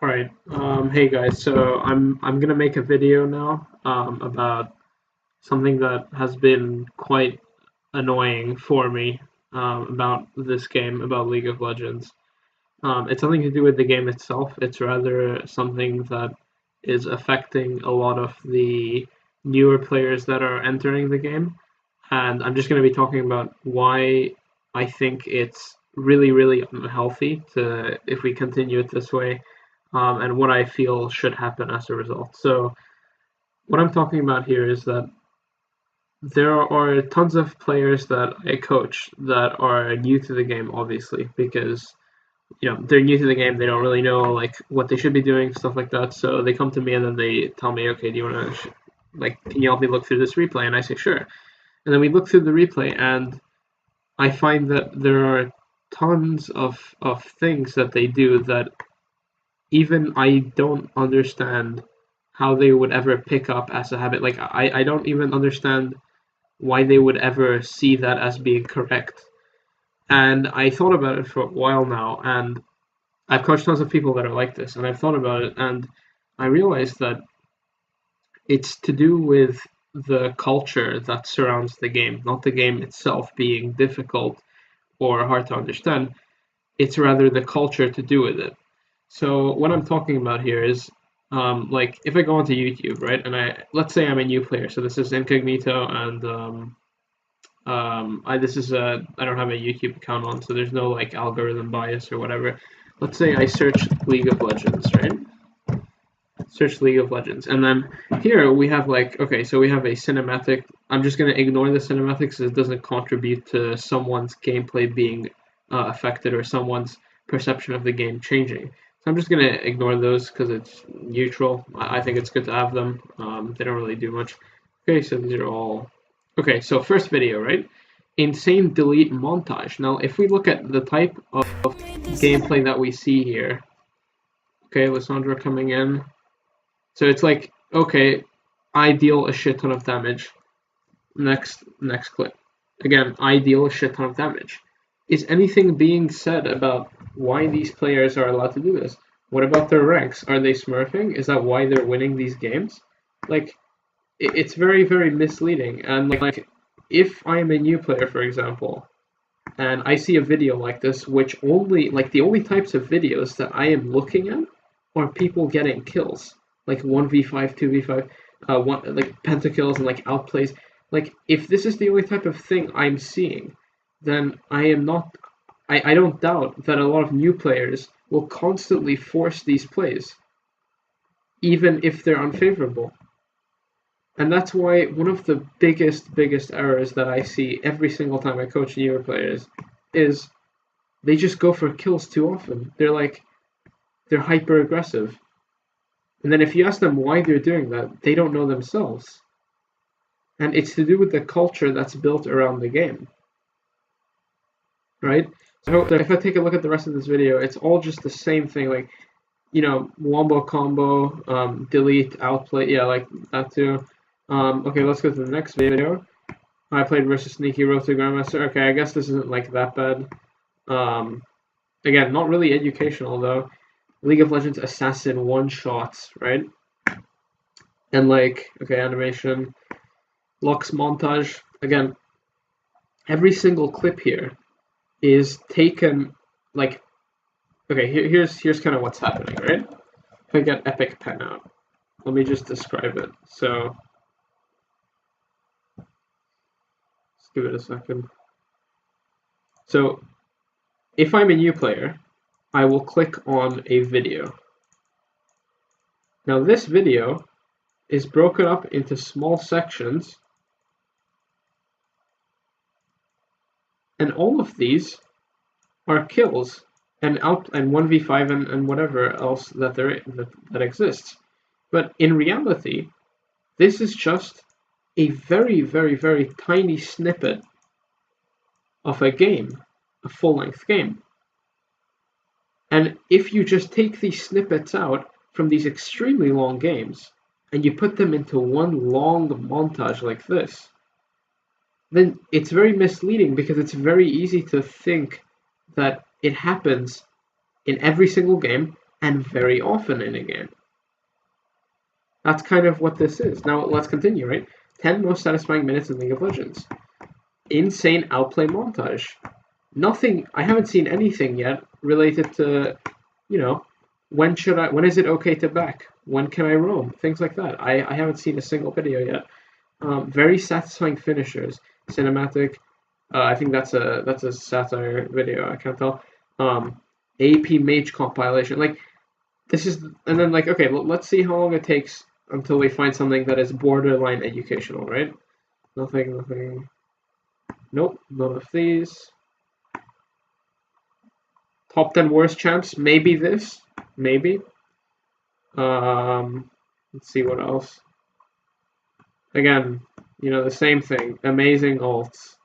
Alright, hey guys, so I'm gonna make a video now about something that has been quite annoying for me about this game, about League of Legends. It's nothing to do with the game itself, it's rather something that is affecting a lot of the newer players that are entering the game. And I'm just gonna be talking about why I think it's really, really unhealthy to if we continue it this way and what I feel should happen as a result. So, what I'm talking about here is that there are tons of players that I coach that are new to the game, obviously, because they're new to the game. They don't really know like what they should be doing, stuff like that. So they come to me and then they tell me, okay, do you want to can you help me look through this replay? And I say sure. And then we look through the replay, and I find that there are tons of things that they do that even I don't understand how they would ever pick up as a habit. Like I don't even understand why they would ever see that as being correct. And I thought about it for a while now, and I've coached tons of people that are like this, and I've thought about it, and I realized that it's to do with the culture that surrounds the game, not the game itself being difficult or hard to understand. It's rather the culture to do with it. So what I'm talking about here is like if I go onto YouTube, right, and let's say I'm a new player, so this is incognito, and I don't have a YouTube account on, so there's no like algorithm bias or whatever. Let's say I search League of Legends, right? Search League of Legends, and then here we have like okay, so we have a cinematic. I'm just gonna ignore the cinematics because it doesn't contribute to someone's gameplay being affected or someone's perception of the game changing. So I'm just gonna ignore those because it's neutral. I think it's good to have them. They don't really do much. Okay, so these are all. Okay, so first video, right? Insane delete montage. Now, if we look at the type of gameplay that we see here, okay, Lissandra coming in. So it's like, okay, I deal a shit ton of damage. Next clip. Again, I deal a shit ton of damage. Is anything being said about why these players are allowed to do this? What about their ranks? Are they smurfing? Is that why they're winning these games? Like, it's very, very misleading. And like, if I'm a new player, for example, and I see a video like this, which only like the only types of videos that I am looking at are people getting kills, like 1v5, 2v5, one like pentakills and like outplays. Like if this is the only type of thing I'm seeing, then I am not. I don't doubt that a lot of new players will constantly force these plays, even if they're unfavorable. And that's why one of the biggest errors that I see every single time I coach newer players is they just go for kills too often. They're hyper aggressive. And then if you ask them why they're doing that, they don't know themselves. And it's to do with the culture that's built around the game. Right? So if I take a look at the rest of this video, it's all just the same thing, like, wombo combo, delete, outplay, yeah, like that too. Okay, let's go to the next video. I played versus Sneaky Road to Grandmaster. Okay, I guess this isn't like that bad. Again, not really educational though. League of Legends Assassin one-shots, right? And like, okay, animation, Lux montage. Again, every single clip here is taken like, okay, here's kind of what's happening, right? If I get Epic Pen out, let me just describe it. So, let's give it a second. So, if I'm a new player, I will click on a video. Now this video is broken up into small sections, and all of these are kills and 1v5 and whatever else that exists. But in reality, this is just a very, very, very tiny snippet of a game, a full-length game. And if you just take these snippets out from these extremely long games and you put them into one long montage like this, then it's very misleading because it's very easy to think that it happens in every single game and very often in a game. That's kind of what this is. Now let's continue, right? 10 most satisfying minutes in League of Legends. Insane outplay montage. Nothing, I haven't seen anything yet related to, when is it okay to back? When can I roam? Things like that. I haven't seen a single video yet. Very satisfying finishers. Cinematic. I think that's a satire video. I can't tell. AP Mage compilation. Like, this is, and then like, okay, let's see how long it takes until we find something that is borderline educational, right? Nothing. Nope, none of these. Top 10 worst champs. Maybe this. Maybe. Let's see what else. Again, the same thing. Amazing ults.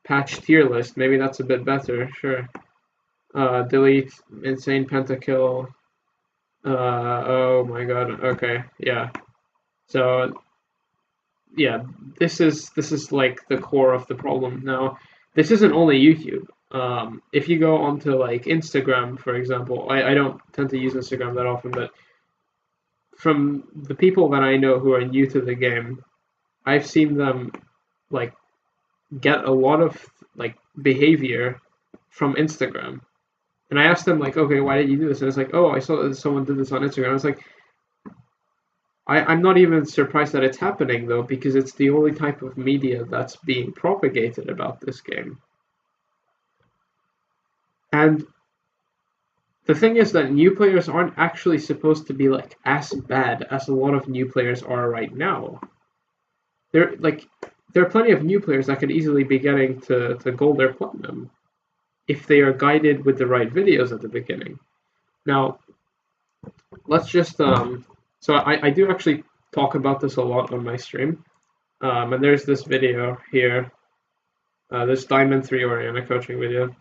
Patch tier list. Maybe that's a bit better. Sure. Delete. Insane pentakill. Oh my god. Okay. Yeah. So, yeah, this is like the core of the problem. Now, this isn't only YouTube. If you go onto like Instagram, for example, I don't tend to use Instagram that often, but from the people that I know who are new to the game, I've seen them like get a lot of like behavior from Instagram. And I asked them like, okay, why did you do this? And it's like, oh, I saw that someone did this on Instagram. I was like, I'm not even surprised that it's happening though, because it's the only type of media that's being propagated about this game. And the thing is that new players aren't actually supposed to be like as bad as a lot of new players are right now. There are plenty of new players that could easily be getting to gold or platinum if they are guided with the right videos at the beginning. Now, let's just so I do actually talk about this a lot on my stream, and there's this video here, this Diamond 3 Oriana coaching video.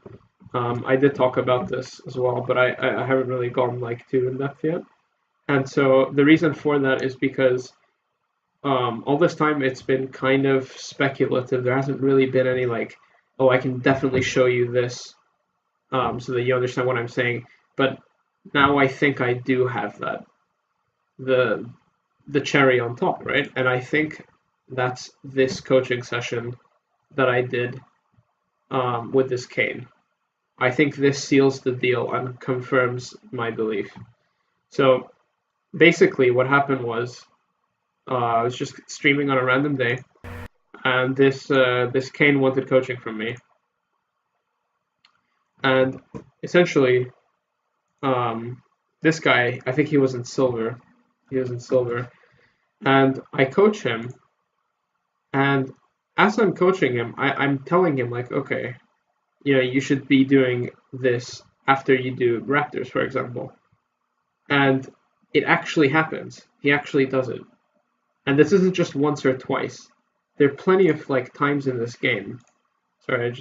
I did talk about this as well, but I haven't really gone like too in depth yet. And so the reason for that is because all this time it's been kind of speculative. There hasn't really been any like, oh, I can definitely show you this, so that you understand what I'm saying. But now I think I do have that, the cherry on top, right? And I think that's this coaching session that I did with this Kane. I think this seals the deal and confirms my belief. So basically what happened was I was just streaming on a random day, and this Kane wanted coaching from me. And essentially, this guy, I think he was in silver. And I coach him, and as I'm coaching him, I'm telling him like, okay, you should be doing this after you do Raptors, for example. And it actually happens. He actually does it. And this isn't just once or twice. There are plenty of like times in this game. Sorry,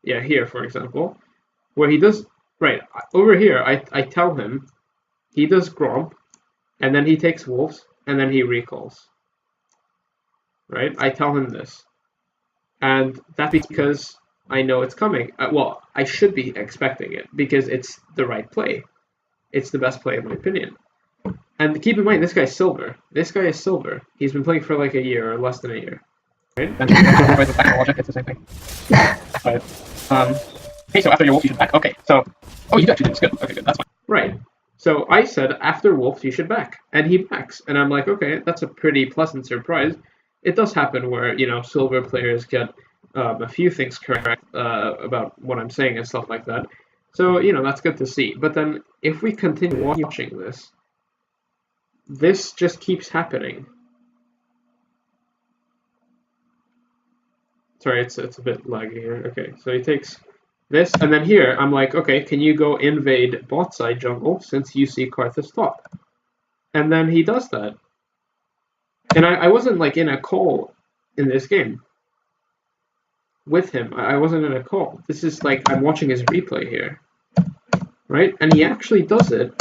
here, for example, where he does, right, over here, I tell him, he does Gromp, and then he takes Wolves, and then he recalls. Right? I tell him this. And that's because I know it's coming. Well, I should be expecting it, because it's the right play. It's the best play, in my opinion. And keep in mind, this guy's silver. This guy is silver. He's been playing for like a year, or less than a year. Right? And with the logic, it's the same thing. But, okay, so after your wolf, you should back. Okay, so, oh, you actually did this good. Okay, good, that's fine. Right. So I said, after wolf, you should back. And he backs. And I'm like, okay, that's a pretty pleasant surprise. It does happen where, silver players get a few things correct about what I'm saying and stuff like that. So, that's good to see. But then, if we continue watching this just keeps happening. Sorry, it's a bit laggy here. Okay, so he takes this, and then here, I'm like, okay, can you go invade bot side jungle since you see Karthus top? And then he does that. And I wasn't like in a call in this game with him. I wasn't in a call. This is like, I'm watching his replay here. Right? And he actually does it.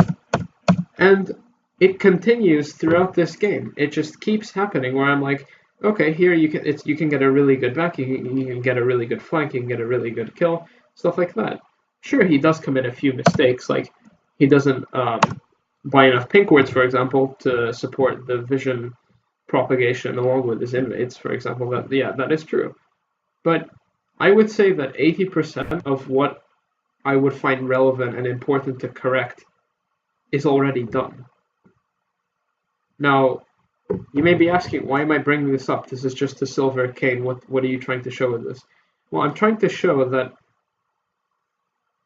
And it continues throughout this game. It just keeps happening where I'm like, okay, here you can get a really good back, you can get a really good flank, you can get a really good kill, stuff like that. Sure, he does commit a few mistakes, like he doesn't buy enough pink words, for example, to support the vision propagation along with his inmates, for example. That yeah, that is true. But I would say that 80% of what I would find relevant and important to correct is already done. Now, you may be asking, why am I bringing this up? This is just a silver cane. What are you trying to show with this? Well, I'm trying to show that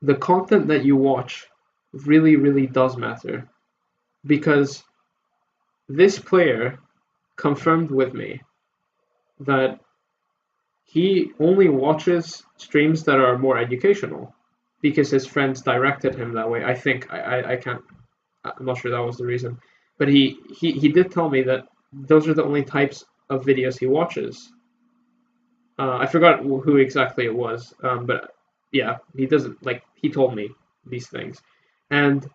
the content that you watch really, really does matter. Because this player confirmed with me that he only watches streams that are more educational because his friends directed him that way. I think I can't. I'm not sure that was the reason, but he did tell me that those are the only types of videos he watches. I forgot who exactly it was, but yeah, he doesn't like. He told me these things, and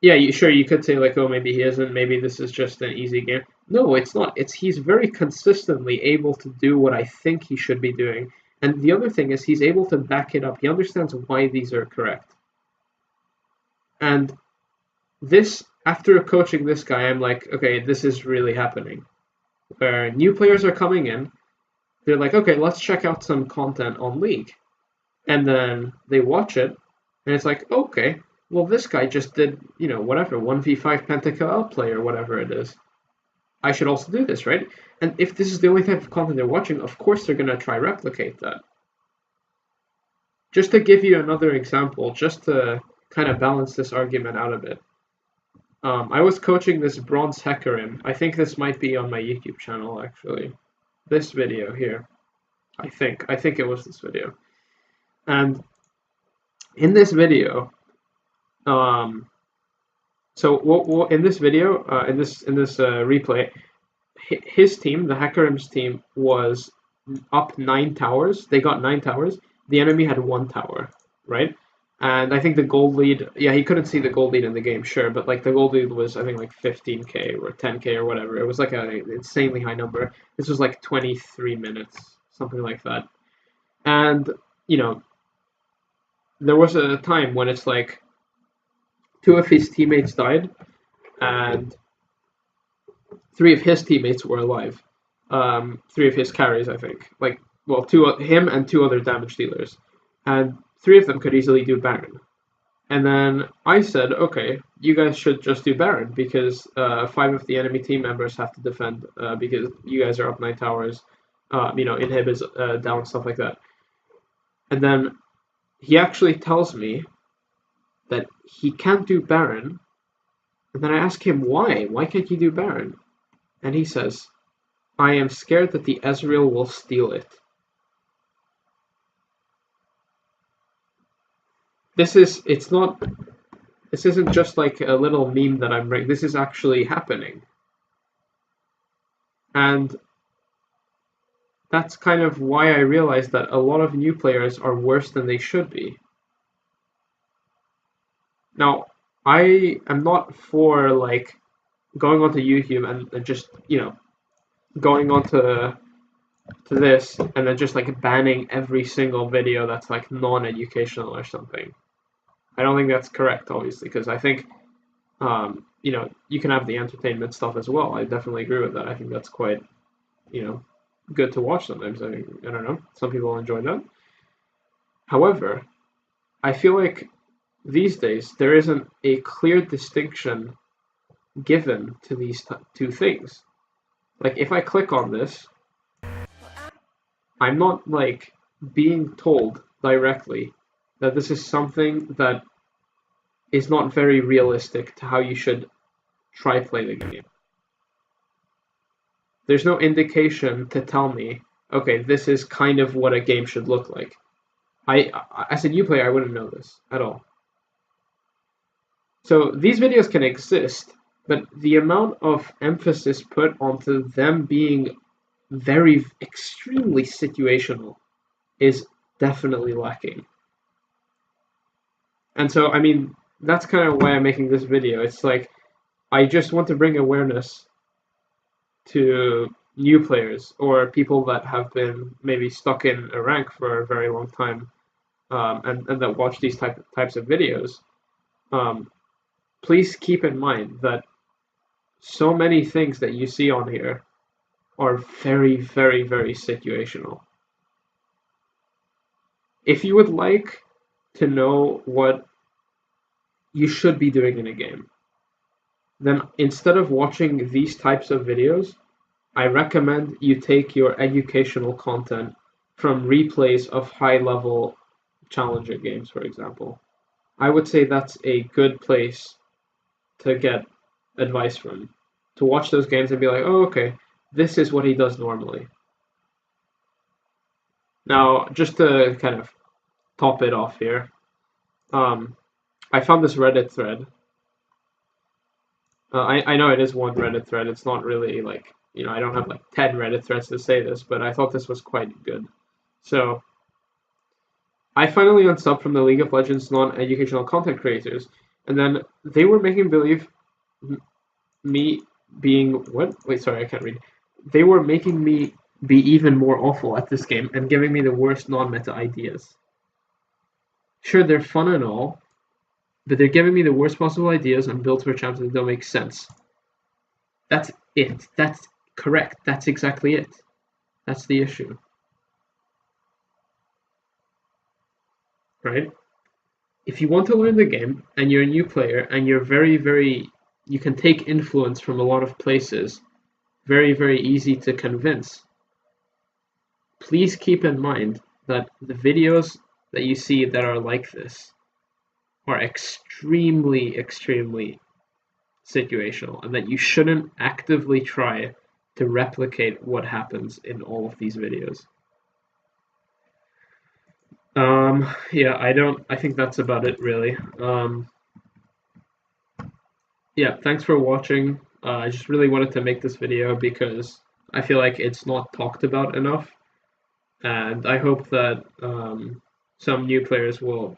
yeah, sure, you could say like, oh, maybe he isn't. Maybe this is just an easy game. No, it's not. He's very consistently able to do what I think he should be doing. And the other thing is he's able to back it up. He understands why these are correct. And this, after coaching this guy, I'm like, okay, this is really happening. Where new players are coming in, they're like, okay, let's check out some content on League. And then they watch it, and it's like, okay, well, this guy just did, whatever, 1v5 pentakill outplay or whatever it is. I should also do this, right? And if this is the only type of content they're watching, of course they're going to try replicate that. Just to give you another example, just to kind of balance this argument out a bit. I was coaching this bronze Hecarim. I think this might be on my YouTube channel, actually. This video here. I think it was this video. And in this video, so what in this video, in this replay, his team, the Hecarim's team, was up 9 towers. They got 9 towers. The enemy had 1 tower, right? And I think the gold lead, yeah, he couldn't see the gold lead in the game, sure, but like the gold lead was, I think, like 15k or 10k or whatever. It was like an insanely high number. This was like 23 minutes, something like that. And, there was a time when it's like 2 of his teammates died, and 3 of his teammates were alive. 3 of his carries, I think. Like, well, him and 2 other damage dealers. And 3 of them could easily do Baron. And then I said, okay, you guys should just do Baron, because 5 of the enemy team members have to defend, because you guys are up 9 towers, inhib is down, stuff like that. And then he actually tells me that he can't do Baron. And then I ask him why. Why can't you do Baron? And he says, I am scared that the Ezreal will steal it. This isn't just like a little meme that I'm bringing. This is actually happening. And that's kind of why I realized that a lot of new players are worse than they should be. Now, I am not for like going onto YouTube and just, going onto this and then just like banning every single video that's like non-educational or something. I don't think that's correct, obviously, because I think, you can have the entertainment stuff as well. I definitely agree with that. I think that's quite, good to watch sometimes. I don't know. Some people enjoy that. However, I feel like these days there isn't a clear distinction given to these two things. Like, if I click on this, I'm not, like, being told directly that this is something that is not very realistic to how you should try play the game. There's no indication to tell me, okay, this is kind of what a game should look like. As a new player, I wouldn't know this at all. So these videos can exist, but the amount of emphasis put onto them being very, extremely situational is definitely lacking. And so, I mean, that's kind of why I'm making this video. It's like, I just want to bring awareness to new players or people that have been maybe stuck in a rank for a very long time, and that watch these types of videos. please keep in mind that so many things that you see on here are very, very, very situational. If you would like to know what you should be doing in a game, then instead of watching these types of videos, I recommend you take your educational content from replays of high-level challenger games, for example. I would say that's a good place to get advice from. To watch those games and be like, oh, okay, this is what he does normally. Now, just to kind of top it off here, I found this Reddit thread. I know it is one Reddit thread. It's not really like, I don't have like 10 Reddit threads to say this, but I thought this was quite good. So, I finally unsubbed from the League of Legends non-educational content creators, and then they were making believe me being what? Wait, sorry, I can't read. They were making me be even more awful at this game and giving me the worst non-meta ideas. Sure, they're fun and all, but they're giving me the worst possible ideas on builds for champs that don't make sense. That's it. That's correct. That's exactly it. That's the issue. Right? If you want to learn the game and you're a new player and you're very, very, you can take influence from a lot of places, very, very easy to convince. Please keep in mind that the videos that you see that are like this are extremely, extremely situational, and that you shouldn't actively try to replicate what happens in all of these videos. Yeah, I think that's about it, really. Yeah, thanks for watching. I just really wanted to make this video because I feel like it's not talked about enough, and I hope that some new players will,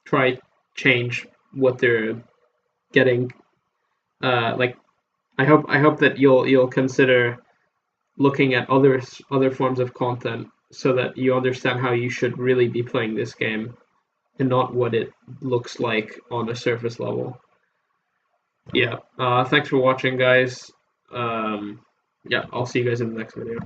try change what they're getting. Like, I hope that you'll consider looking at other forms of content so that you understand how you should really be playing this game and not what it looks like on a surface level. Yeah. Thanks for watching, guys. Yeah, I'll see you guys in the next video.